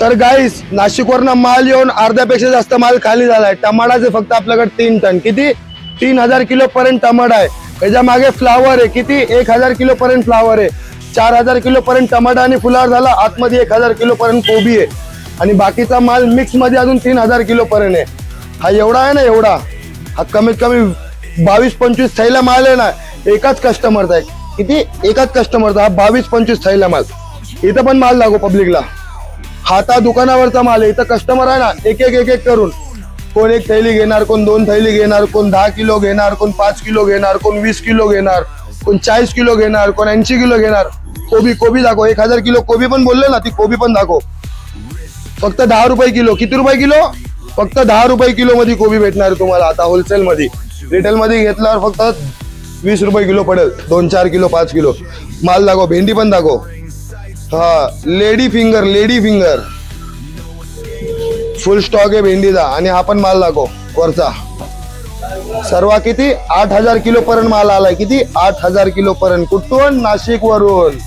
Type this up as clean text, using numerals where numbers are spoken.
तर गाईस नाशिकवरनं माल येऊन अर्ध्यापेक्षा जास्त माल खाली झालाय. टमाटाचे फक्त आपल्याकडे 3 टन, किती 3000 किलो पर्यंत टमाटा आहे. त्याच्या मागे फ्लावर आहे, किती 1000 किलो पर्यंत फ्लावर आहे. 4000 किलो पर्यंत टमाटा आणि फुलावर झाला. आतमध्ये 1000 किलो पर्यंत कोबी आहे आणि बाकीचा माल मिक्स मध्ये अजून 3000 किलो पर्यंत आहे. हा एवढा आहे ना, एवढा हा कमीत कमी 22-25 थैला माल आहे ना, एकाच कस्टमरचा आहे. किती एकाच कस्टमरचा हा 22-25 थैला माल. इथं पण माल लागो पब्लिकला. हाता दुकानावरचा माल आहे. इथं कस्टमर आहे ना, एक एक करून कोण 1 थैली घेणार, कोण 2 थैली घेणार, कोण 10 किलो घेणार, कोण 5 किलो घेणार, कोण 20 किलो घेणार, कोण 40 किलो घेणार, कोण 80 किलो घेणार. कोबी दाखव. 1000 किलो कोबी पण बोलले ना, ती कोबी पण दाखव. फक्त 10 रुपये किलो. किती रुपये किलो? फक्त 10 रुपये किलो मध्ये कोबी भेटणार तुम्हाला आता होलसेल मध्ये. रिटेल मध्ये घेतल्यावर फक्त 20 रुपये किलो पडेल. 2-4 किलो 5 किलो माल दाखव. भेंडी पण दाखव. हा लेडी फिंगर फुल स्टॉक आहे भेंडीचा. आणि हा पण माल दाखव वरचा. सर्व किती 8000 किलो पर्यंत माल आलाय. किती 8000 किलो पर्यंत. कुठून? नाशिक वरून.